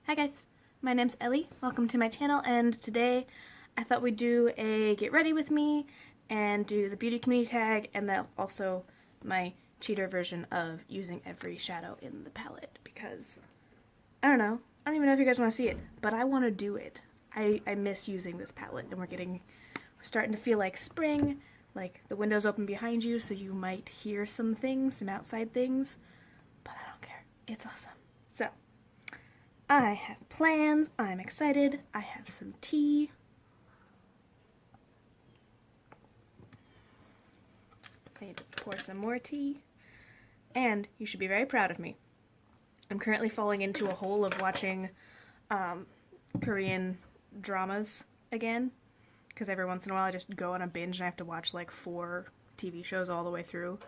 Hi guys, my name's Ellie. Welcome to my channel, and today I thought we'd do a get ready with me and do the beauty community tag, and then also my cheater version of using every shadow in the palette, because I don't even know if you guys want to see it, but I want to do it. I miss using this palette, and we're starting to feel like spring, like the window's open behind you, so you might hear some things, some outside things, but I don't care. It's awesome. So I have plans, I'm excited, I have some tea. I need to pour some more tea. And you should be very proud of me. I'm currently falling into a hole of watching Korean dramas again. Because every once in a while I just go on a binge and I have to watch like 4 TV shows all the way through.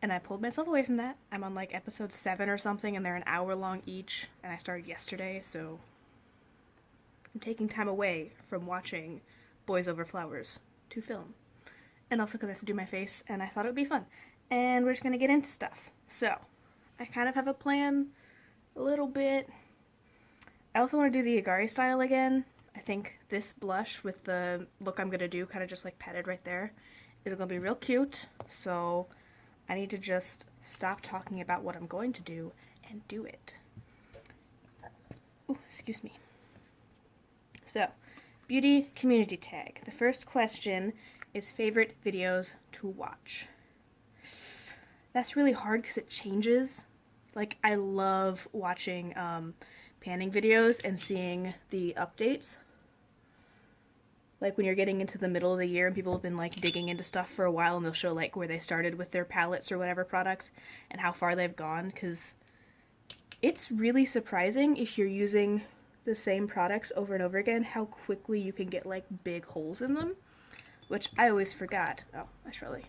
And I pulled myself away from that. I'm on like episode 7 or something, and they're an hour long each, and I started yesterday, so I'm taking time away from watching Boys Over Flowers to film. And also because I have to do my face, and I thought it would be fun. And we're just going to get into stuff. So, I kind of have a plan, a little bit. I also want to do the Agari style again. I think this blush with the look I'm going to do, kind of just like patted right there, is going to be real cute, so I need to just stop talking about what I'm going to do and do it. Ooh, excuse me. So, beauty community tag. The first question is favorite videos to watch. That's really hard because it changes. Like, I love watching panning videos and seeing the updates. Like when you're getting into the middle of the year and people have been like digging into stuff for a while, and they'll show like where they started with their palettes or whatever products and how far they've gone, because it's really surprising if you're using the same products over and over again how quickly you can get like big holes in them, which I always forgot. Oh, I should probably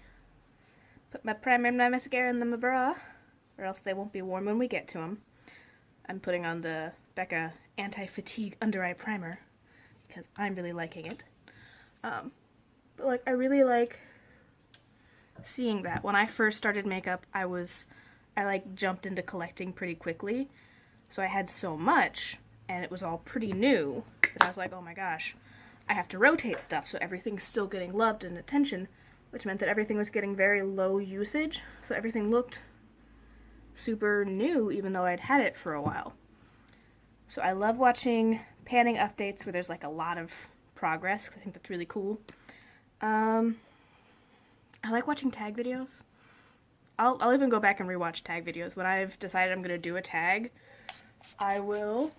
put my primer and my mascara in my bra, or else they won't be warm when we get to them. I'm putting on the Becca Anti-Fatigue Under Eye Primer because I'm really liking it. But like, I really like seeing that. When I first started makeup, I like jumped into collecting pretty quickly. So I had so much, and it was all pretty new, that I was like, oh my gosh, I have to rotate stuff so everything's still getting loved and attention, which meant that everything was getting very low usage, so everything looked super new even though I'd had it for a while. So I love watching panning updates where there's like a lot of progress, because I think that's really cool. I like watching tag videos. I'll even go back and rewatch tag videos. When I've decided I'm going to do a tag, I will,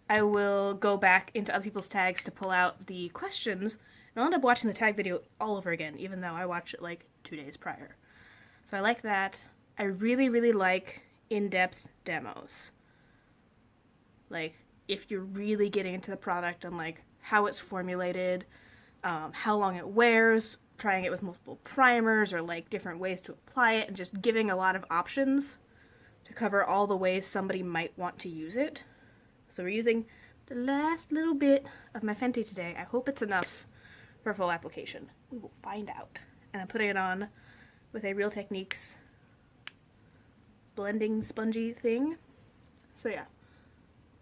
I will go back into other people's tags to pull out the questions, and I'll end up watching the tag video all over again, even though I watched it like 2 days prior. So I like that. I really, really like in-depth demos. Like, if you're really getting into the product and like how it's formulated, how long it wears, trying it with multiple primers or like different ways to apply it, and just giving a lot of options to cover all the ways somebody might want to use it. So we're using the last little bit of my Fenty today. I hope it's enough for full application. We will find out. And I'm putting it on with a Real Techniques blending spongy thing. So yeah,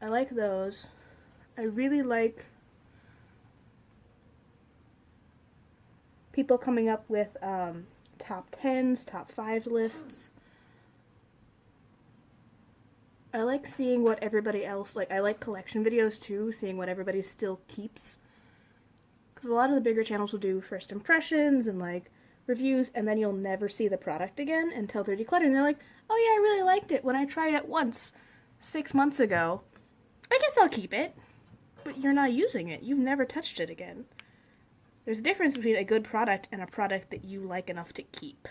I like those. I really like people coming up with top 10s, top 5 lists. I like seeing what everybody else, like I like collection videos too, seeing what everybody still keeps. Because a lot of the bigger channels will do first impressions and like reviews, and then you'll never see the product again until they're decluttered. And they're like, oh yeah, I really liked it when I tried it once 6 months ago. I guess I'll keep it. But you're not using it. You've never touched it again. There's a difference between a good product and a product that you like enough to keep.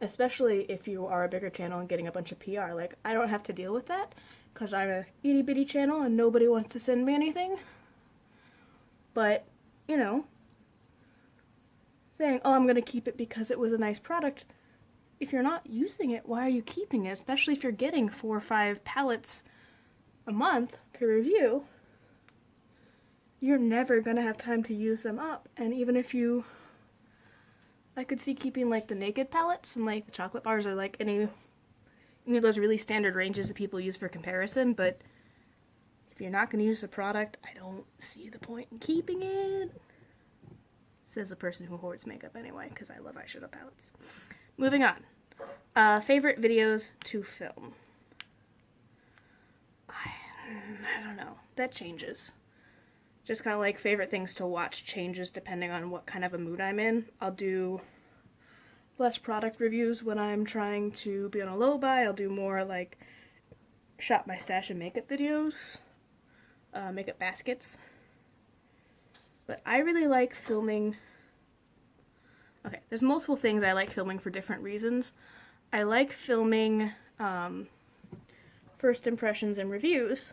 Especially if you are a bigger channel and getting a bunch of PR. Like, I don't have to deal with that because I'm a itty bitty channel and nobody wants to send me anything. But, you know, saying, oh, I'm going to keep it because it was a nice product. If you're not using it, why are you keeping it? Especially if you're getting 4 or 5 palettes a month per review. You're never going to have time to use them up. And even if you I could see keeping like the Naked palettes and like the chocolate bars or like any of those really standard ranges that people use for comparison, but if you're not going to use the product, I don't see the point in keeping it. Says the person who hoards makeup anyway, because I love eyeshadow palettes. Moving on. Favorite videos to film. I don't know. That changes. Just kind of like favorite things to watch changes depending on what kind of a mood I'm in. I'll do less product reviews when I'm trying to be on a low buy. I'll do more like shop my stash and makeup videos, makeup baskets. But I really like filming. Okay, there's multiple things I like filming for different reasons. I like filming first impressions and reviews.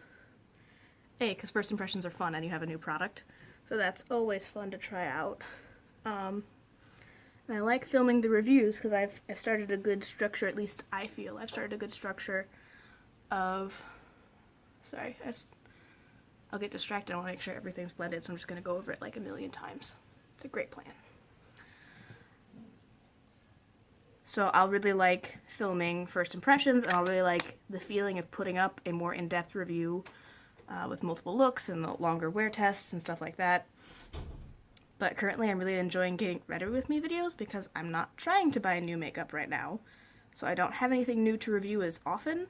A, because first impressions are fun and you have a new product. So that's always fun to try out. And I like filming the reviews because I've started a good structure, at least I feel. I've started a good structure of... Sorry, I'll get distracted. I want to make sure everything's blended, so I'm just going to go over it like a million times. It's a great plan. So I'll really like filming first impressions, and I'll really like the feeling of putting up a more in-depth review with multiple looks and the longer wear tests and stuff like that. But currently I'm really enjoying getting ready with me videos because I'm not trying to buy new makeup right now. So I don't have anything new to review as often.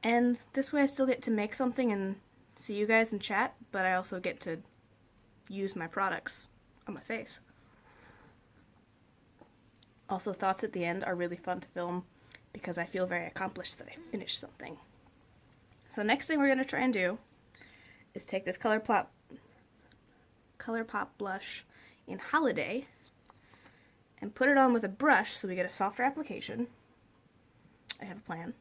And this way I still get to make something and see you guys and chat, but I also get to use my products on my face. Also, thoughts at the end are really fun to film because I feel very accomplished that I finished something. So next thing we're going to try and do is take this ColourPop blush in Holiday and put it on with a brush so we get a softer application. I have a plan.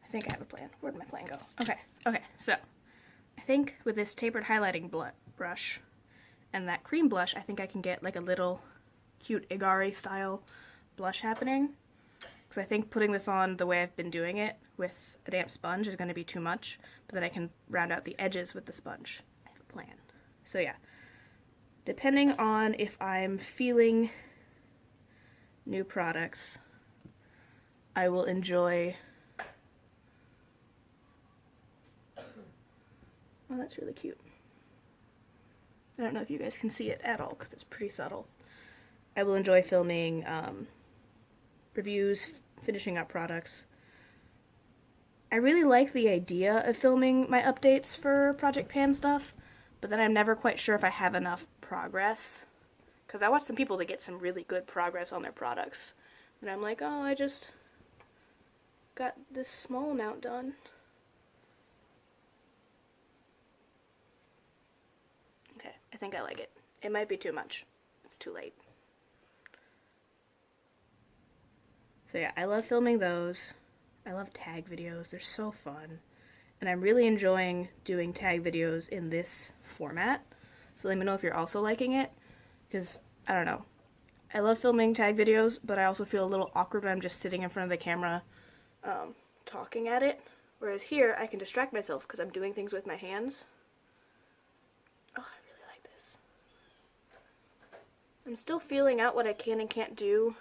I think I have a plan. Where'd my plan go? Okay, so I think with this tapered highlighting brush and that cream blush, I think I can get like a little cute Igari style blush happening. Because I think putting this on the way I've been doing it with a damp sponge is going to be too much, but then I can round out the edges with the sponge. I have a plan. So yeah, depending on if I'm feeling new products, I will enjoy... Oh, that's really cute. I don't know if you guys can see it at all because it's pretty subtle. I will enjoy filming reviews, finishing up products. I really like the idea of filming my updates for Project Pan stuff, but then I'm never quite sure if I have enough progress. Because I watch some people that get some really good progress on their products. And I'm like, oh, I just got this small amount done. Okay, I think I like it. It might be too much. It's too late. So yeah, I love filming those. I love tag videos. They're so fun. And I'm really enjoying doing tag videos in this format. So let me know if you're also liking it. Because, I don't know. I love filming tag videos, but I also feel a little awkward when I'm just sitting in front of the camera talking at it. Whereas here, I can distract myself because I'm doing things with my hands. Oh, I really like this. I'm still feeling out what I can and can't do.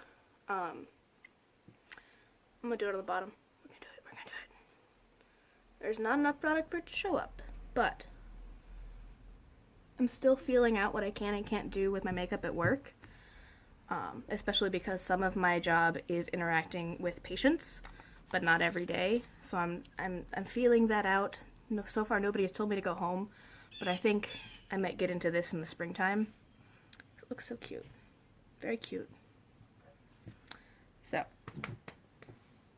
I'm gonna do it on the bottom. We're gonna do it. There's not enough product for it to show up, but I'm still feeling out what I can and can't do with my makeup at work, especially because some of my job is interacting with patients, but not every day. So I'm feeling that out. No, so far nobody has told me to go home, but I think I might get into this in the springtime. It looks so cute. Very cute. So,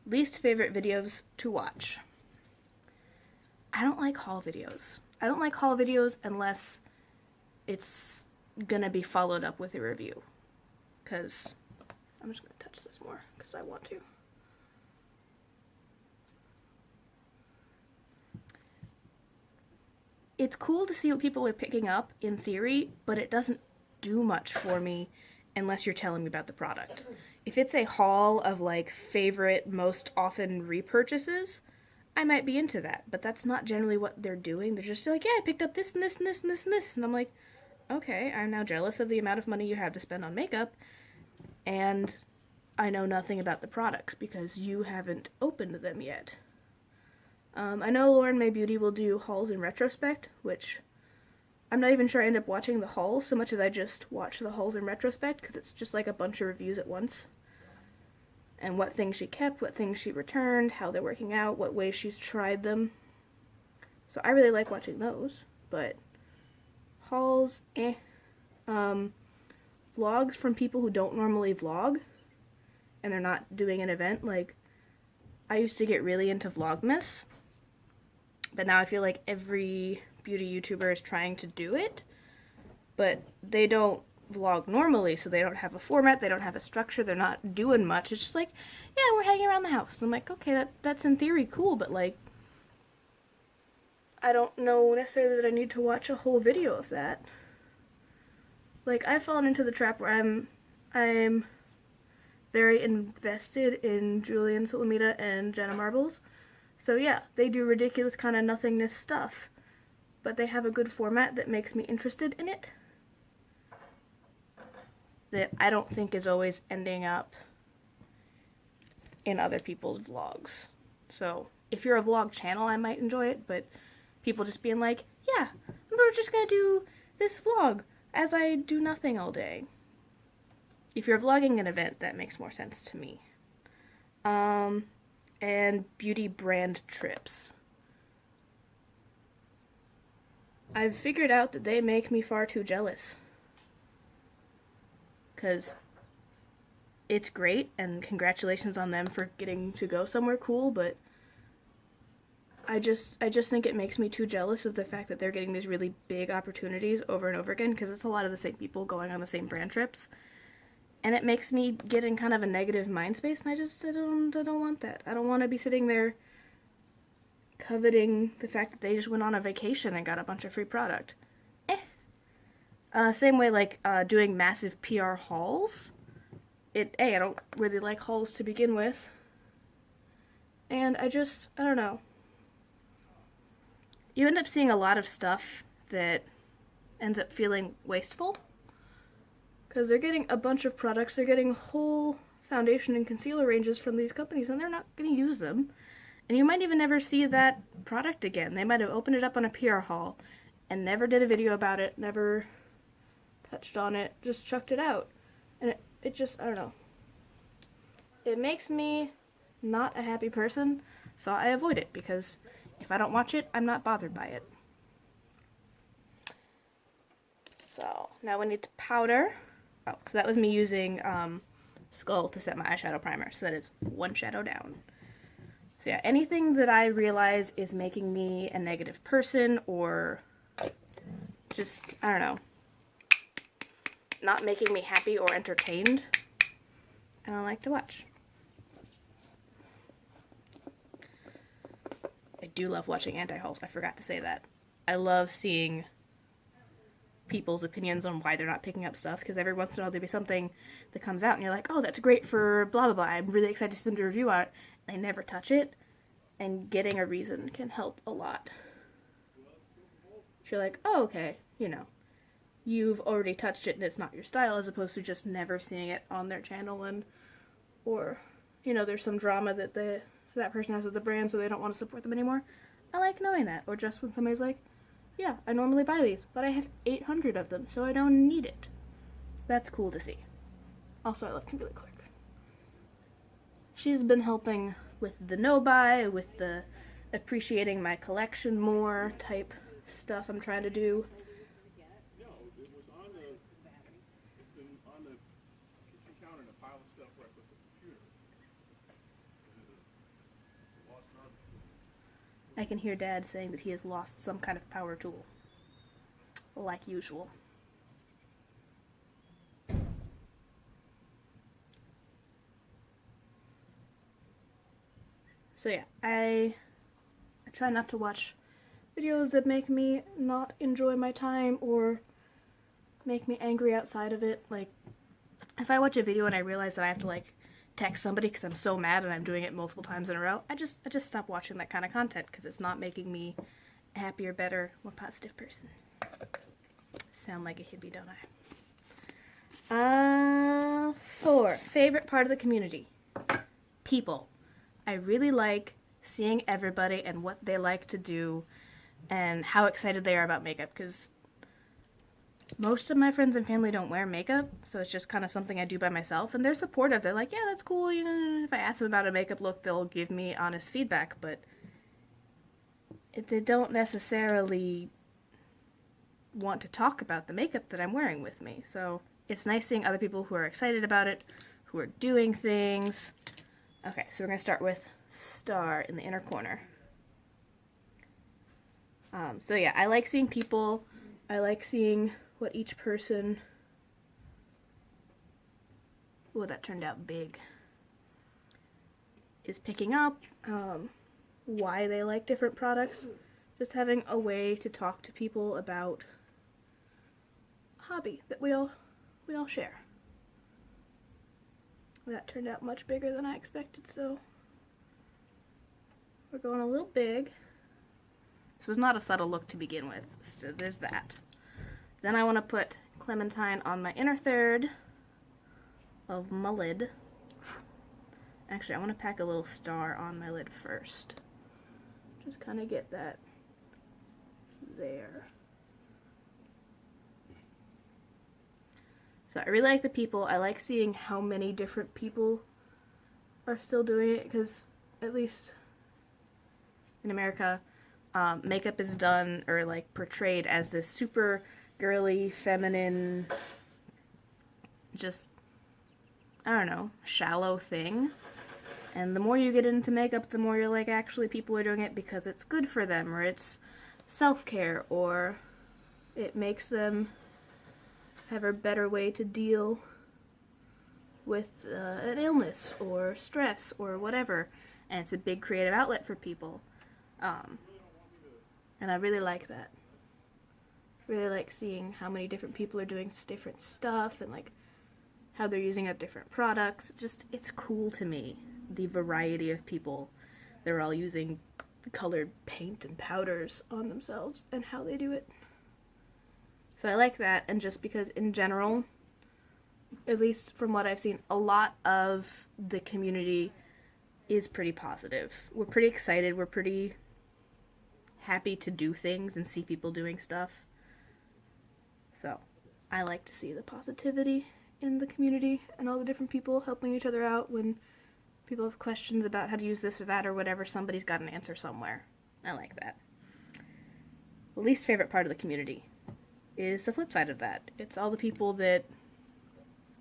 least favorite videos to watch. I don't like haul videos. I don't like haul videos unless it's gonna be followed up with a review. Because I'm just gonna touch this more because I want to. It's cool to see what people are picking up in theory, but it doesn't do much for me unless you're telling me about the product. If it's a haul of like favorite, most often repurchases, I might be into that, but that's not generally what they're doing. They're just like, yeah, I picked up this and this and this and this and this, and I'm like, okay, I'm now jealous of the amount of money you have to spend on makeup, and I know nothing about the products because you haven't opened them yet. I know Lauren May Beauty will do hauls in retrospect, which I'm not even sure I end up watching the hauls so much as I just watch the hauls in retrospect, because it's just like a bunch of reviews at once. And what things she kept, what things she returned, how they're working out, what ways she's tried them. So I really like watching those, but hauls, vlogs from people who don't normally vlog, and they're not doing an event, like, I used to get really into Vlogmas, but now I feel like every beauty YouTuber is trying to do it, but they don't vlog normally, so they don't have a format, they don't have a structure, they're not doing much. It's just like, yeah, we're hanging around the house. I'm like, okay, that's in theory cool, but like, I don't know necessarily that I need to watch a whole video of that. Like, I've fallen into the trap where I'm very invested in Julian Solomita and Jenna Marbles. So yeah, they do ridiculous kind of nothingness stuff, but they have a good format that makes me interested in it, that I don't think is always ending up in other people's vlogs. So if you're a vlog channel, I might enjoy it, but people just being like, yeah, we're just gonna do this vlog as I do nothing all day. If you're vlogging an event, that makes more sense to me. And beauty brand trips. I've figured out that they make me far too jealous. Because it's great, and congratulations on them for getting to go somewhere cool, but I just think it makes me too jealous of the fact that they're getting these really big opportunities over and over again, because it's a lot of the same people going on the same brand trips. And it makes me get in kind of a negative mind space, and I don't want that. I don't want to be sitting there coveting the fact that they just went on a vacation and got a bunch of free product. Same way, like, doing massive PR hauls. I don't really like hauls to begin with. And I don't know. You end up seeing a lot of stuff that ends up feeling wasteful. Because they're getting a bunch of products, they're getting whole foundation and concealer ranges from these companies, and they're not going to use them. And you might even never see that product again. They might have opened it up on a PR haul and never did a video about it, never touched on it, just chucked it out. And it just, I don't know. It makes me not a happy person, so I avoid it, because if I don't watch it, I'm not bothered by it. So, now we need to powder. Oh, because that was me using Skull to set my eyeshadow primer, so that is one shadow down. So yeah, anything that I realize is making me a negative person, or just, I don't know, not making me happy or entertained, I don't like to watch. I do love watching anti-hauls, I forgot to say that. I love seeing people's opinions on why they're not picking up stuff, because every once in a while there'll be something that comes out and you're like, oh, that's great for blah blah blah, I'm really excited to see them do a review on it. They never touch it, and getting a reason can help a lot. If you're like, oh, okay, you know, you've already touched it and it's not your style, as opposed to just never seeing it on their channel, and or, you know, there's some drama that that person has with the brand, so they don't want to support them anymore. I like knowing that. Or just when somebody's like, yeah, I normally buy these, but I have 800 of them, so I don't need it. That's cool to see. Also, I love Kimberly Clark. She's been helping with the no-buy, with the appreciating my collection more type stuff I'm trying to do. No, it was on the kitchen counter in a pile of stuff right with the computer. I can hear Dad saying that he has lost some kind of power tool, like usual. So yeah, I try not to watch videos that make me not enjoy my time or make me angry outside of it. Like, if I watch a video and I realize that I have to, like, text somebody because I'm so mad and I'm doing it multiple times in a row, I just stop watching that kind of content, because it's not making me a happier, better, more positive person. sound like a hippie, don't I? 4. Favorite part of the community. People. I really like seeing everybody and what they like to do and how excited they are about makeup, because most of my friends and family don't wear makeup, so it's just kind of something I do by myself, and they're supportive. They're like, yeah, that's cool. You know, if I ask them about a makeup look, they'll give me honest feedback, but they don't necessarily want to talk about the makeup that I'm wearing with me. So it's nice seeing other people who are excited about it, who are doing things. Okay, so we're going to start with Star in the inner corner. So yeah, I like seeing people. I like seeing what each person... Oh, that turned out big. Is picking up, why they like different products. Just having a way to talk to people about a hobby that we all share. That turned out much bigger than I expected, so we're going a little big. This was not a subtle look to begin with, so there's that. Then I want to put Clementine on my inner third of my lid. Actually, I want to pack a little star on my lid first. Just kind of get that there. So I really like the people. I like seeing how many different people are still doing it, because at least in America, makeup is done or like portrayed as this super girly, feminine, just, I don't know, shallow thing. And the more you get into makeup, the more you're like, actually people are doing it because it's good for them, or it's self-care, or it makes them have a better way to deal with an illness or stress or whatever. And it's a big creative outlet for people. And I really like that. Really like seeing how many different people are doing different stuff, and like how they're using up different products. It's cool to me, the variety of people. They're all using colored paint and powders on themselves and how they do it. So I like that, and just because in general, at least from what I've seen, a lot of the community is pretty positive. We're pretty excited, we're pretty happy to do things and see people doing stuff. So I like to see the positivity in the community and all the different people helping each other out. When people have questions about how to use this or that or whatever, somebody's got an answer somewhere. I like that. The least favorite part of the community is the flip side of that. It's all the people that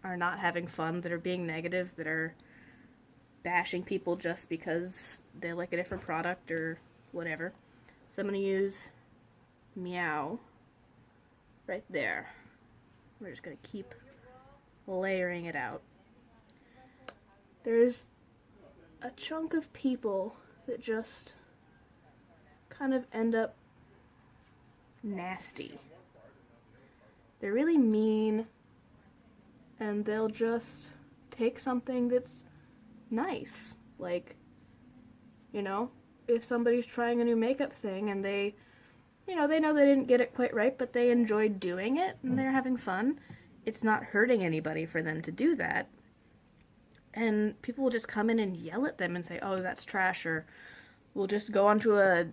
are not having fun, that are being negative, that are bashing people just because they like a different product or whatever. So I'm going to use Meow right there. We're just going to keep layering it out. There's a chunk of people that just kind of end up nasty. They're really mean, and they'll just take something that's nice. Like, you know, if somebody's trying a new makeup thing and they know they didn't get it quite right, but they enjoyed doing it and they're having fun, it's not hurting anybody for them to do that. And people will just come in and yell at them and say, oh, that's trash, or we'll just go onto a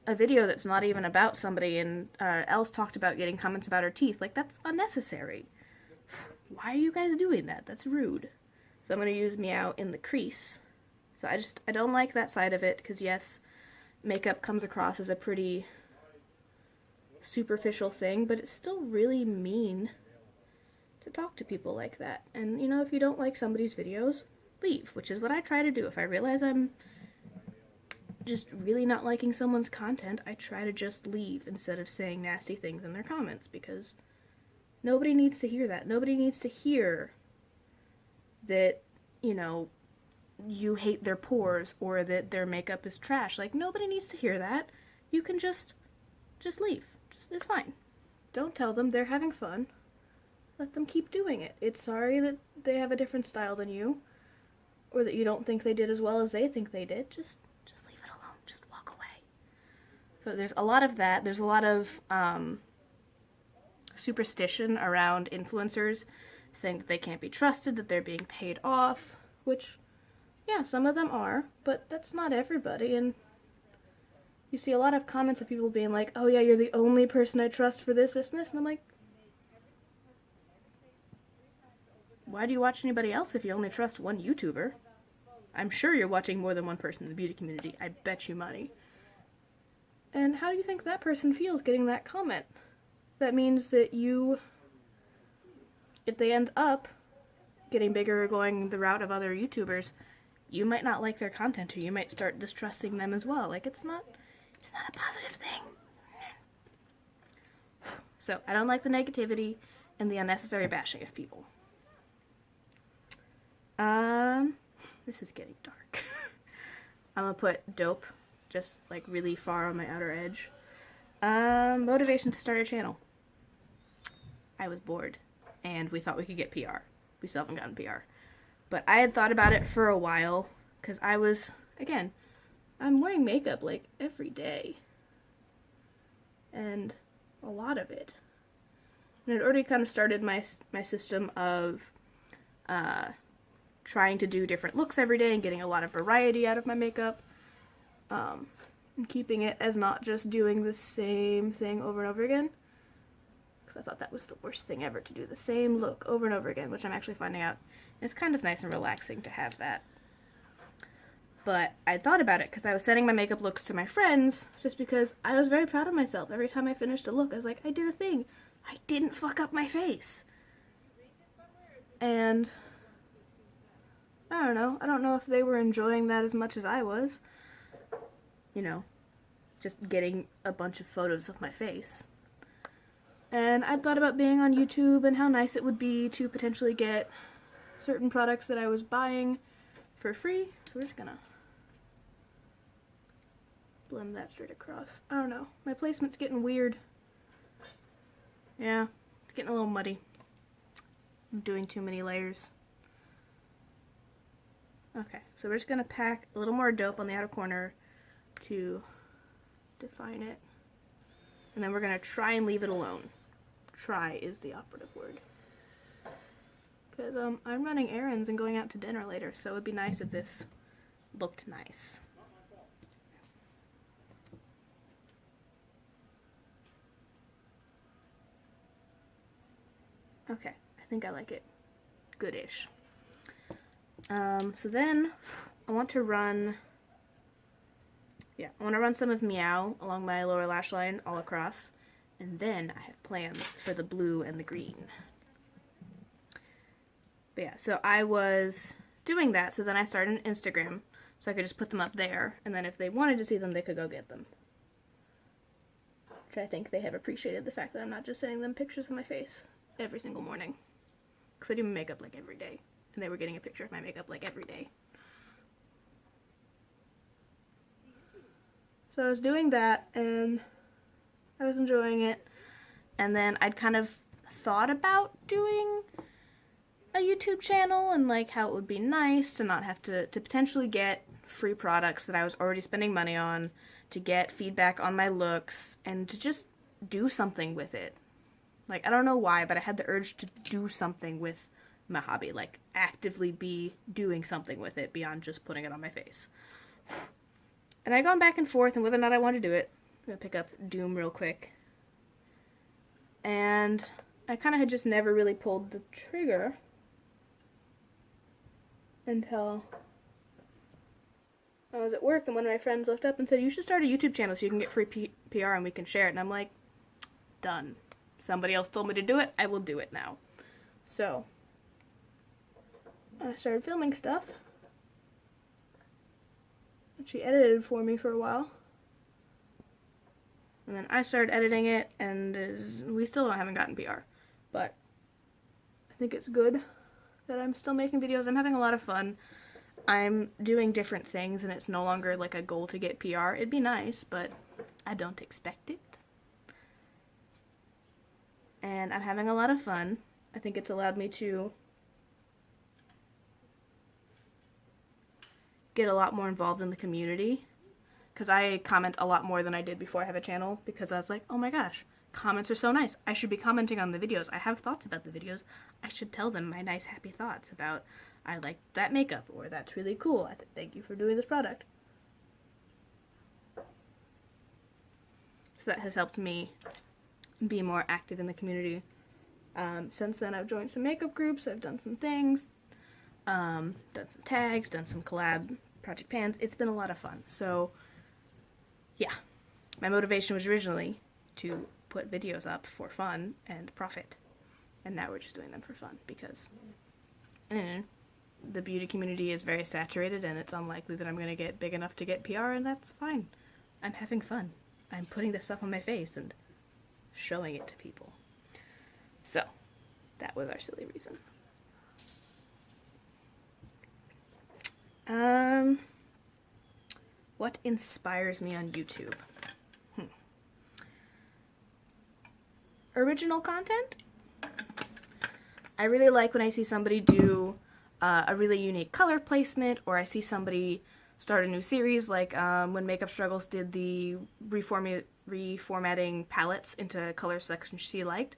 video that's not even about somebody, and Elle's talked about getting comments about her teeth. Like, that's unnecessary. Why are you guys doing that? That's rude. So I'm going to use Meow in the crease. So I don't like that side of it, because yes, makeup comes across as a pretty superficial thing, but it's still really mean to talk to people like that. And, you know, if you don't like somebody's videos, leave, which is what I try to do. If I realize I'm just really not liking someone's content, I try to just leave instead of saying nasty things in their comments, because nobody needs to hear that. Nobody needs to hear that, you know, you hate their pores or that their makeup is trash. Like, nobody needs to hear that. You can just leave. It's fine. Don't tell them. They're having fun. Let them keep doing it. It's sorry that they have a different style than you, or that you don't think they did as well as they think they did. Just leave it alone. Just walk away. So there's a lot of that. There's a lot of superstition around influencers, saying that they can't be trusted, that they're being paid off, which, yeah, some of them are, but that's not everybody, and you see a lot of comments of people being like, oh yeah, you're the only person I trust for this, this, and this, and I'm like, why do you watch anybody else if you only trust one YouTuber? I'm sure you're watching more than one person in the beauty community. I bet you money. And how do you think that person feels getting that comment? That means that you, if they end up getting bigger or going the route of other YouTubers, you might not like their content, or you might start distrusting them as well. Like, it's not a positive thing. So, I don't like the negativity and the unnecessary bashing of people. This is getting dark. I'm gonna put dope just like really far on my outer edge. Motivation to start a channel. I was bored and we thought we could get PR. We still haven't gotten PR. But I had thought about it for a while because I was, again, I'm wearing makeup like every day. And a lot of it. And I'd already kind of started my system of trying to do different looks every day and getting a lot of variety out of my makeup. And keeping it as not just doing the same thing over and over again. Because I thought that was the worst thing ever, to do the same look over and over again, which I'm actually finding out it's kind of nice and relaxing to have that. But I thought about it because I was sending my makeup looks to my friends just because I was very proud of myself. Every time I finished a look, I was like, I did a thing. I didn't fuck up my face. And I don't know. I don't know if they were enjoying that as much as I was. You know, just getting a bunch of photos of my face. And I thought about being on YouTube and how nice it would be to potentially get certain products that I was buying for free. So we're just gonna blend that straight across. I don't know. My placement's getting weird. Yeah, it's getting a little muddy. I'm doing too many layers. Okay, so we're just gonna pack a little more dope on the outer corner to define it. And then we're gonna try and leave it alone. Try is the operative word. Because I'm running errands and going out to dinner later, so it would be nice if this looked nice. Okay, I think I like it goodish. So then I want to run some of Meow along my lower lash line all across, and then I have plans for the blue and the green. But yeah, so I was doing that, so then I started an Instagram, so I could just put them up there, and then if they wanted to see them, they could go get them. Which I think they have appreciated the fact that I'm not just sending them pictures of my face every single morning. Because I do my makeup like every day, and they were getting a picture of my makeup like every day. So I was doing that, and I was enjoying it, and then I'd kind of thought about doing a YouTube channel and like how it would be nice to not have to potentially get free products that I was already spending money on, to get feedback on my looks, and to just do something with it. Like, I don't know why, but I had the urge to do something with my hobby, like actively be doing something with it beyond just putting it on my face. And I'd gone back and forth on whether or not I wanted to do it. I'm gonna pick up Doom real quick. And I kind of had just never really pulled the trigger until I was at work, and one of my friends looked up and said, you should start a YouTube channel so you can get free PR and we can share it. And I'm like, done. Somebody else told me to do it, I will do it now. So I started filming stuff. And she edited for me for a while. And then I started editing it, and we still haven't gotten PR. But I think it's good that I'm still making videos. I'm having a lot of fun. I'm doing different things, and it's no longer like a goal to get PR. It'd be nice, but I don't expect it. And I'm having a lot of fun. I think it's allowed me to get a lot more involved in the community. Because I comment a lot more than I did before I have a channel, because I was like, oh my gosh, comments are so nice. I should be commenting on the videos. I have thoughts about the videos. I should tell them my nice, happy thoughts about, I like that makeup, or that's really cool. Thank you for doing this product. So that has helped me be more active in the community. Since then, I've joined some makeup groups. I've done some things, done some tags, done some collab project pans. It's been a lot of fun. So, yeah, my motivation was originally to put videos up for fun and profit, and now we're just doing them for fun because the beauty community is very saturated, and it's unlikely that I'm going to get big enough to get PR, and that's fine. I'm having fun. I'm putting this stuff on my face and showing it to people. So, that was our silly reason. What inspires me on YouTube? Original content? I really like when I see somebody do a really unique color placement, or I see somebody start a new series, like when Makeup Struggles did the reformatting palettes into color selections she liked.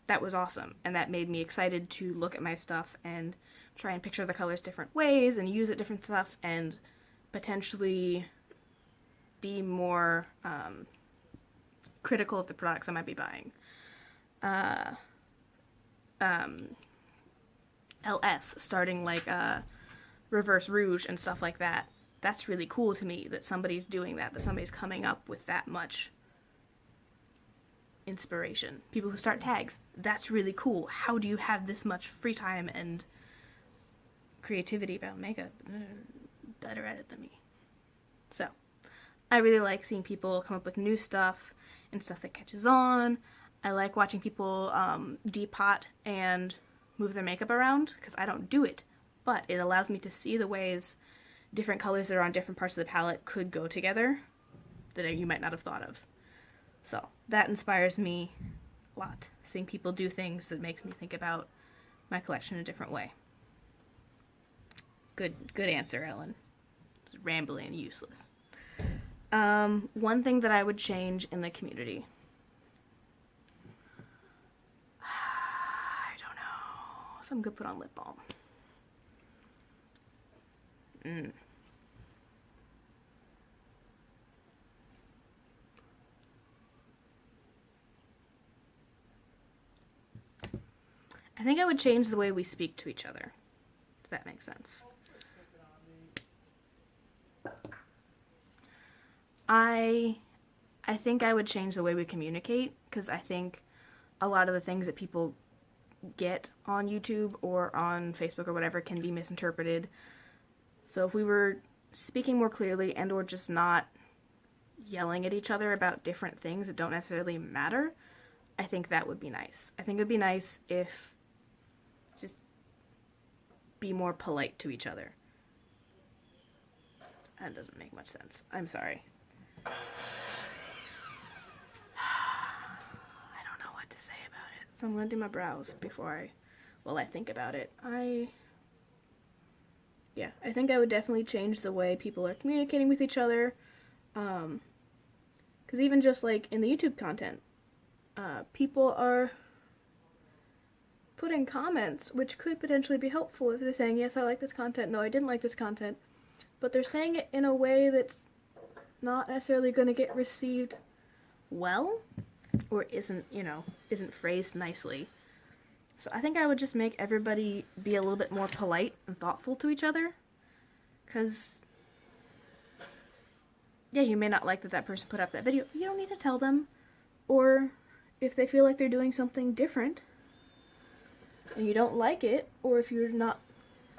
That was awesome, and that made me excited to look at my stuff and try and picture the colors different ways and use it different stuff and potentially be more critical of the products I might be buying. LS starting like Reverse Rouge and stuff like that. That's really cool to me that somebody's doing that somebody's coming up with that much inspiration. People who start tags, that's really cool. How do you have this much free time and creativity about makeup? Better at it than me. So, I really like seeing people come up with new stuff and stuff that catches on. I like watching people depot and move their makeup around, because I don't do it, but it allows me to see the ways different colors that are on different parts of the palette could go together that you might not have thought of. So that inspires me a lot, seeing people do things that makes me think about my collection in a different way. Good answer, Ellen. It's rambling and useless. One thing that I would change in the community. I don't know. So I'm gonna put on lip balm. I think I would change the way we speak to each other, if that makes sense. I think I would change the way we communicate, because I think a lot of the things that people get on YouTube or on Facebook or whatever can be misinterpreted. So if we were speaking more clearly and or just not yelling at each other about different things that don't necessarily matter, I think that would be nice. I think it would be nice if just be more polite to each other. That doesn't make much sense. I'm sorry. I don't know what to say about it. So I'm going to do my brows before I think about it. I think I would definitely change the way people are communicating with each other. Because even just like in the YouTube content, people are putting comments which could potentially be helpful if they're saying, yes, I like this content, no, I didn't like this content. But they're saying it in a way that's not necessarily going to get received well, or isn't phrased nicely. So I think I would just make everybody be a little bit more polite and thoughtful to each other. Because, yeah, you may not like that person put up that video. You don't need to tell them. Or if they feel like they're doing something different and you don't like it, or if you're not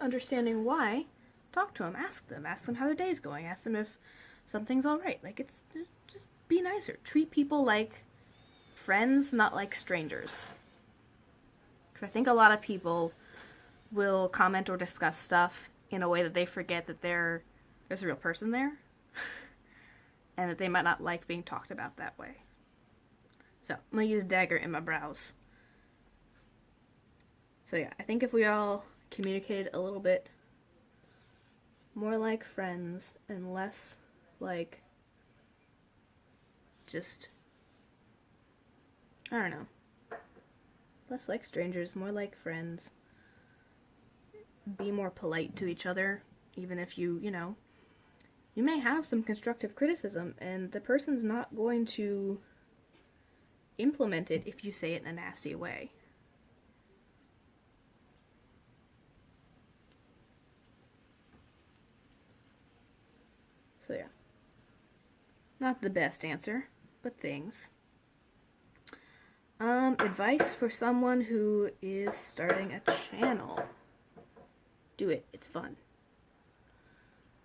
understanding why, talk to them, ask them how their day's going, ask them if something's alright. Like, it's just be nicer. Treat people like friends, not like strangers. Because I think a lot of people will comment or discuss stuff in a way that they forget that there's a real person there. And that they might not like being talked about that way. So, I'm going to use Dagger in my brows. So yeah, I think if we all communicated a little bit more like friends and less like just I don't know. Less like strangers, more like friends. Be more polite to each other, even if you may have some constructive criticism, and the person's not going to implement it if you say it in a nasty way. So yeah. Not the best answer, but things. Advice for someone who is starting a channel. Do it. It's fun.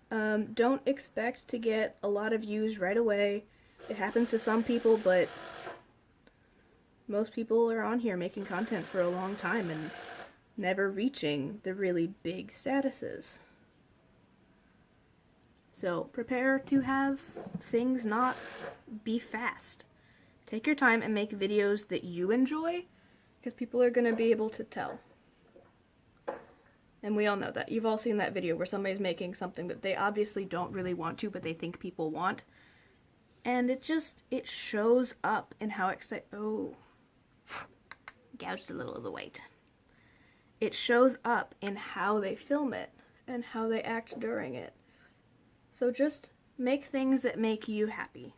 Don't expect to get a lot of views right away. It happens to some people, but most people are on here making content for a long time and never reaching the really big statuses. So prepare to have things not be fast. Take your time and make videos that you enjoy, because people are going to be able to tell. And we all know that. You've all seen that video where somebody's making something that they obviously don't really want to, but they think people want. And it shows up in how gouged a little of the weight. It shows up in how they film it and how they act during it. So just make things that make you happy.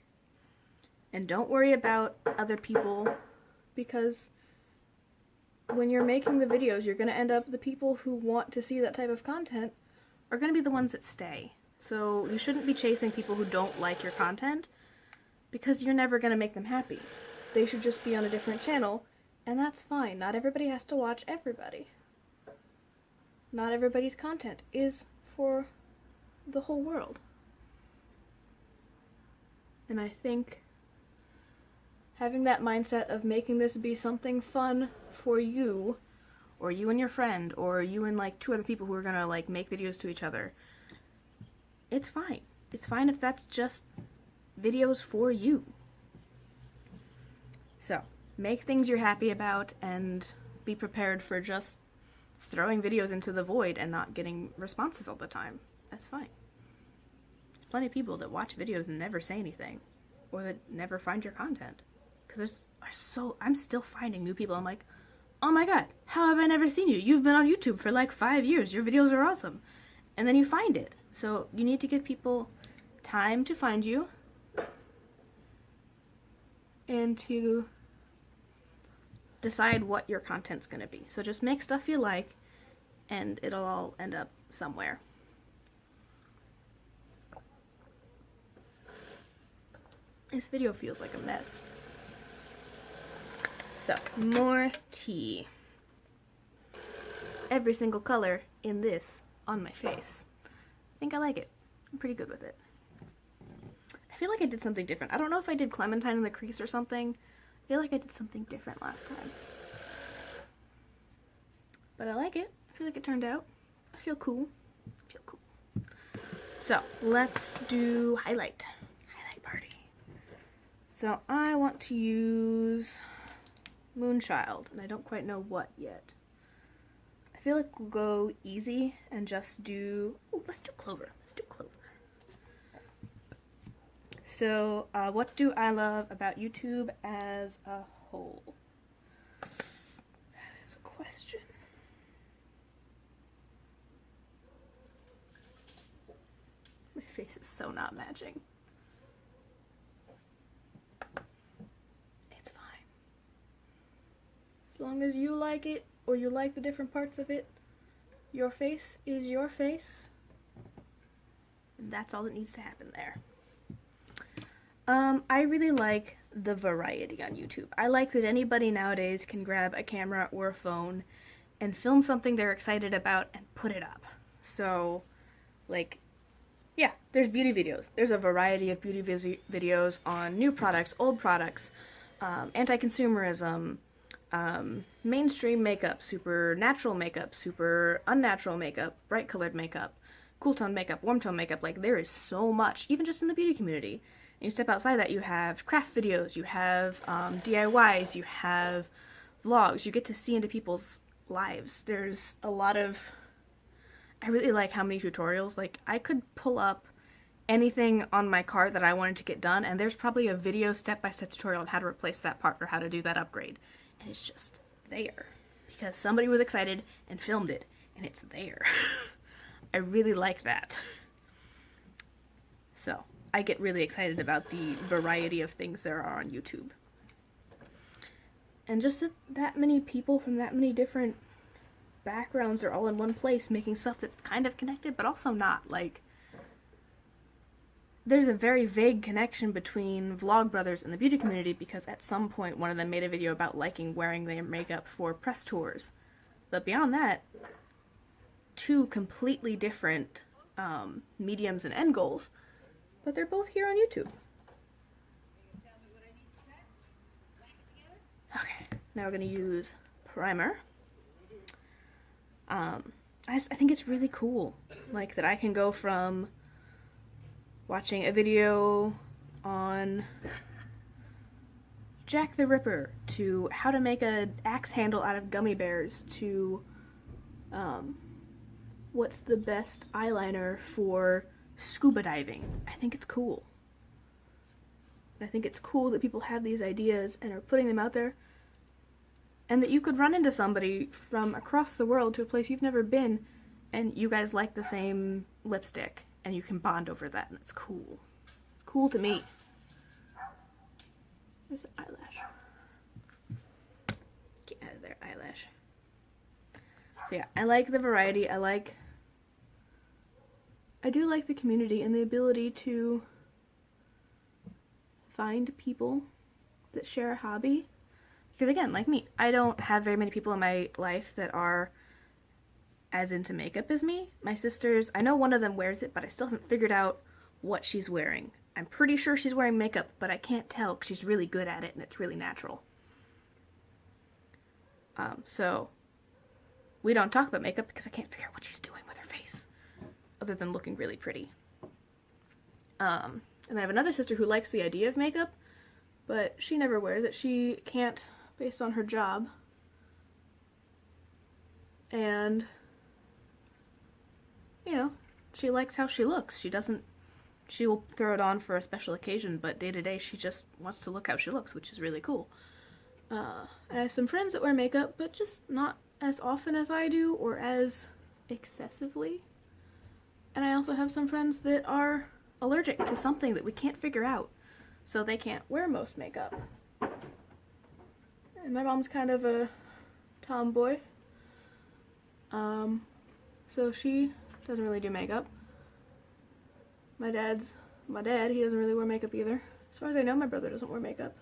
And don't worry about other people, because when you're making the videos, you're going to end up, the people who want to see that type of content are going to be the ones that stay. So you shouldn't be chasing people who don't like your content, because you're never going to make them happy. They should just be on a different channel, and that's fine. Not everybody has to watch everybody. Not everybody's content is for the whole world. And I think having that mindset of making this be something fun for you, or you and your friend, or you and like 2 other people who are gonna like make videos to each other, it's fine. It's fine if that's just videos for you. So, make things you're happy about and be prepared for just throwing videos into the void and not getting responses all the time. That's fine. There's plenty of people that watch videos and never say anything, or that never find your content. Because I'm still finding new people. I'm like, oh my god, how have I never seen you? You've been on YouTube for like 5 years. Your videos are awesome. And then you find it. So you need to give people time to find you and to decide what your content's going to be. So just make stuff you like, and it'll all end up somewhere. This video feels like a mess. So, more tea. Every single color in this on my face. I think I like it. I'm pretty good with it. I feel like I did something different. I don't know if I did Clementine in the crease or something. I feel like I did something different last time. But I like it. I feel like it turned out. I feel cool. So, let's do highlight. Highlight party. So, I want to use Moonchild, and I don't quite know what yet. I feel like we'll go easy and just do... Oh, let's do Clover. So, what do I love about YouTube as a whole? That is a question. My face is so not matching. It's fine. As long as you like it, or you like the different parts of it, your face is your face. And that's all that needs to happen there. I really like the variety on YouTube. I like that anybody nowadays can grab a camera or a phone and film something they're excited about and put it up. So, like, yeah, there's beauty videos. There's a variety of beauty videos on new products, old products, anti-consumerism, mainstream makeup, super natural makeup, super unnatural makeup, bright colored makeup, cool tone makeup, warm tone makeup. Like, there is so much, even just in the beauty community. And you step outside that, you have craft videos, you have DIYs, you have vlogs. You get to see into people's lives. There's a lot of... I really like how many tutorials. Like, I could pull up anything on my cart that I wanted to get done, and there's probably a video step-by-step tutorial on how to replace that part or how to do that upgrade. And it's just there. Because somebody was excited and filmed it, and it's there. I really like that. So, I get really excited about the variety of things there are on YouTube. And just that many people from that many different backgrounds are all in one place making stuff that's kind of connected, but also not. Like, there's a very vague connection between Vlogbrothers and the beauty community because at some point one of them made a video about liking wearing their makeup for press tours. But beyond that, two completely different mediums and end goals, but they're both here on YouTube. Okay, now we're going to use primer. I think it's really cool, like, that I can go from watching a video on Jack the Ripper to how to make an axe handle out of gummy bears to what's the best eyeliner for scuba diving. I think it's cool. I think it's cool that people have these ideas and are putting them out there, and that you could run into somebody from across the world to a place you've never been and you guys like the same lipstick and you can bond over that, and it's cool. It's cool to me. Where's the eyelash? Get out of there, eyelash. So yeah, I like the variety. I do like the community and the ability to find people that share a hobby. Because again, like me, I don't have very many people in my life that are as into makeup as me. My sisters, I know one of them wears it, but I still haven't figured out what she's wearing. I'm pretty sure she's wearing makeup, but I can't tell because she's really good at it and it's really natural. So we don't talk about makeup because I can't figure out what she's doing with her face, other than looking really pretty. And I have another sister who likes the idea of makeup, but she never wears it. She can't, based on her job. And, you know, she likes how she looks. She will throw it on for a special occasion, but day to day she just wants to look how she looks, which is really cool. I have some friends that wear makeup, but just not as often as I do, or as excessively. And I also have some friends that are allergic to something that we can't figure out, so they can't wear most makeup. And my mom's kind of a tomboy, so she doesn't really do makeup. My dad, he doesn't really wear makeup either. As far as I know, my brother doesn't wear makeup.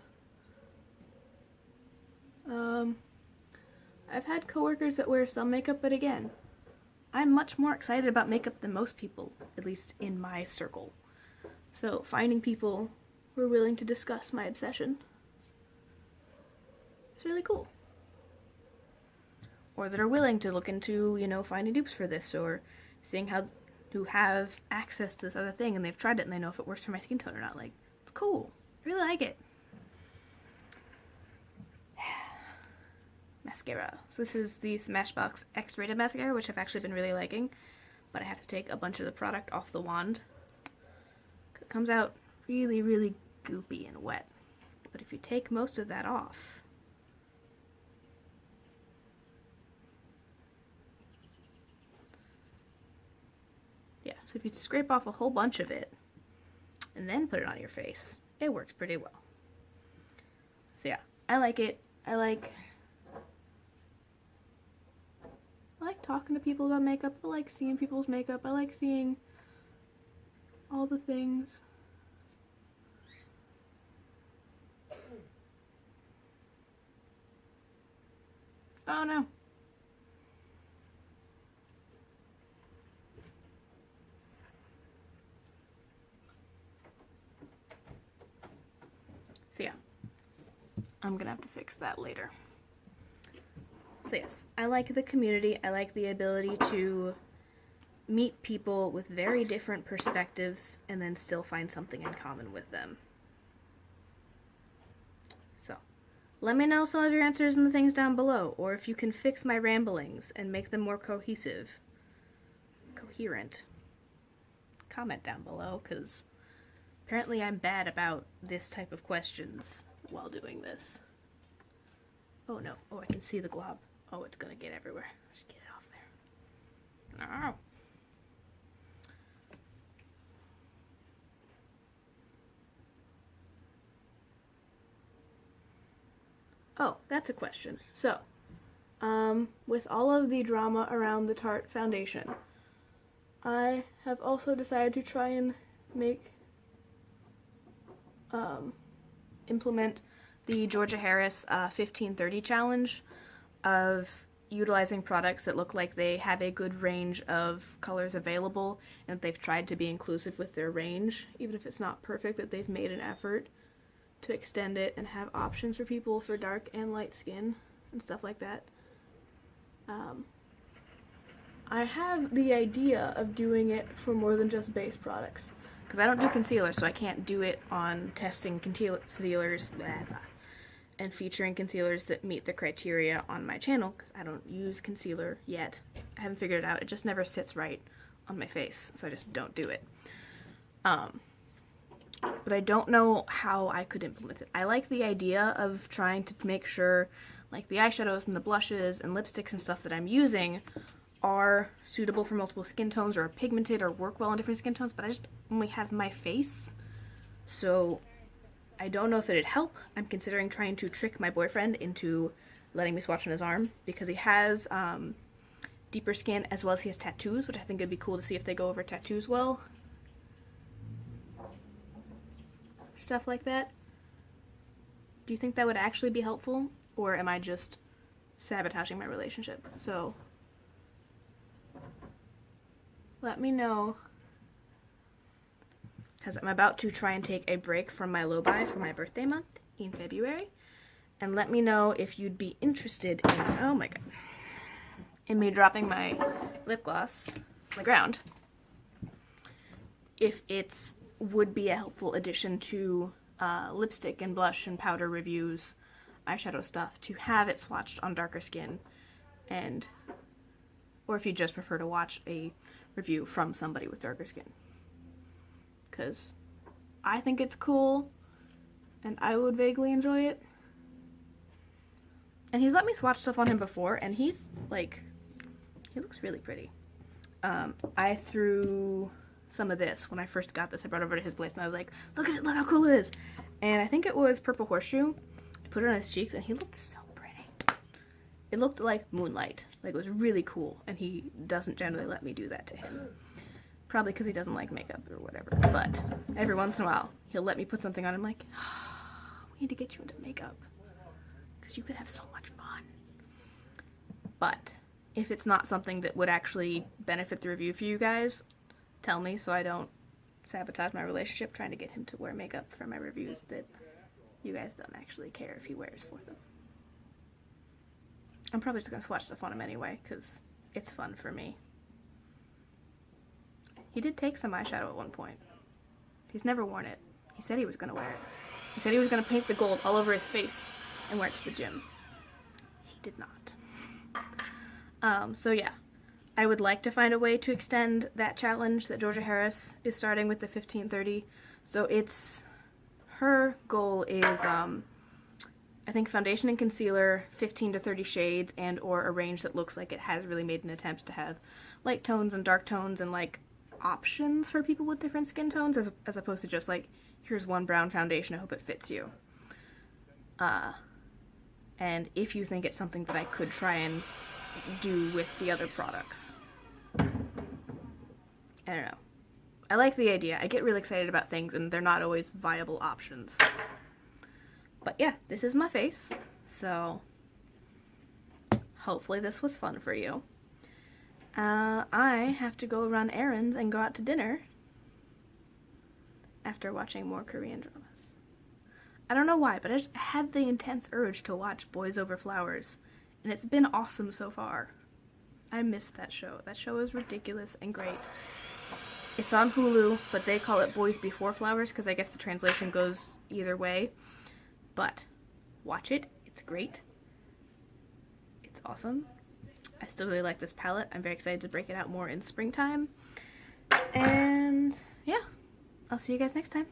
I've had coworkers that wear some makeup, but again, I'm much more excited about makeup than most people, at least in my circle. So finding people who are willing to discuss my obsession is really cool. Or that are willing to look into, you know, finding dupes for this, or seeing how to have access to this other thing, and they've tried it and they know if it works for my skin tone or not. Like, it's cool. I really like it. Mascara. So this is the Smashbox X-rated mascara, which I've actually been really liking, but I have to take a bunch of the product off the wand. It comes out really, really goopy and wet. But if you take most of that off, yeah, so if you scrape off a whole bunch of it and then put it on your face, it works pretty well. So yeah, I like it. I like talking to people about makeup. I like seeing people's makeup. I like seeing all the things. Oh no. So yeah, I'm gonna have to fix that later. So yes, I like the community. I like the ability to meet people with very different perspectives and then still find something in common with them. So, let me know some of your answers in the things down below, or if you can fix my ramblings and make them more coherent. comment down below, because apparently I'm bad about this type of questions while doing this. Oh no. Oh, I can see the glob. Oh, it's gonna get everywhere. Just get it off there. No. Oh, that's a question. So, with all of the drama around the Tarte foundation, I have also decided to try and implement the Georgia Harris 1530 challenge of utilizing products that look like they have a good range of colors available and that they've tried to be inclusive with their range, even if it's not perfect, that they've made an effort to extend it and have options for people for dark and light skin and stuff like that. I have the idea of doing it for more than just base products, because I don't do concealer, so I can't do it on testing concealers and featuring concealers that meet the criteria on my channel, because I don't use concealer yet. I haven't figured it out. It just never sits right on my face, so I just don't do it. But I don't know how I could implement it. I like the idea of trying to make sure, like, the eyeshadows and the blushes and lipsticks and stuff that I'm using are suitable for multiple skin tones or are pigmented or work well on different skin tones, but I just only have my face, so I don't know if it'd help. I'm considering trying to trick my boyfriend into letting me swatch on his arm, because he has deeper skin as well as he has tattoos, which I think it'd be cool to see if they go over tattoos well. Stuff like that. Do you think that would actually be helpful, or am I just sabotaging my relationship? So let me know, because I'm about to try and take a break from my low buy for my birthday month in February, and let me know if you'd be interested in, oh my god, in me dropping my lip gloss on the ground, if it's would be a helpful addition to lipstick and blush and powder reviews, eyeshadow stuff, to have it swatched on darker skin, and or if you just prefer to watch a review from somebody with darker skin. Because I think it's cool, and I would vaguely enjoy it. And he's let me swatch stuff on him before, and he's, like, he looks really pretty. I threw some of this when I first got this. I brought it over to his place and I was like, look at it, look how cool it is. And I think it was Purple Horseshoe. I put it on his cheeks and he looked so pretty. It looked like moonlight. Like, it was really cool, and he doesn't generally let me do that to him. Probably because he doesn't like makeup or whatever. But every once in a while, he'll let me put something on him like, oh, we need to get you into makeup, because you could have so much fun. But if it's not something that would actually benefit the review for you guys, tell me so I don't sabotage my relationship trying to get him to wear makeup for my reviews that you guys don't actually care if he wears for them. I'm probably just going to swatch stuff on him anyway, because it's fun for me. He did take some eyeshadow at one point. He's never worn it. He said he was going to wear it. He said he was going to paint the gold all over his face and wear it to the gym. He did not. So yeah. I would like to find a way to extend that challenge that Georgia Harris is starting with the 1530. So it's, her goal is, I think foundation and concealer, 15 to 30 shades, and or a range that looks like it has really made an attempt to have light tones and dark tones and, like, options for people with different skin tones, as opposed to just, like, here's one brown foundation, I hope it fits you. And if you think it's something that I could try and do with the other products. I don't know. I like the idea. I get really excited about things, and they're not always viable options. But yeah, this is my face, so hopefully this was fun for you. I have to go run errands and go out to dinner after watching more Korean dramas. I don't know why, but I just had the intense urge to watch Boys Over Flowers, and it's been awesome so far. I missed that show. That show is ridiculous and great. It's on Hulu, but they call it Boys Before Flowers because I guess the translation goes either way. But watch it. It's great. It's awesome. I still really like this palette. I'm very excited to break it out more in springtime. And And yeah, I'll see you guys next time.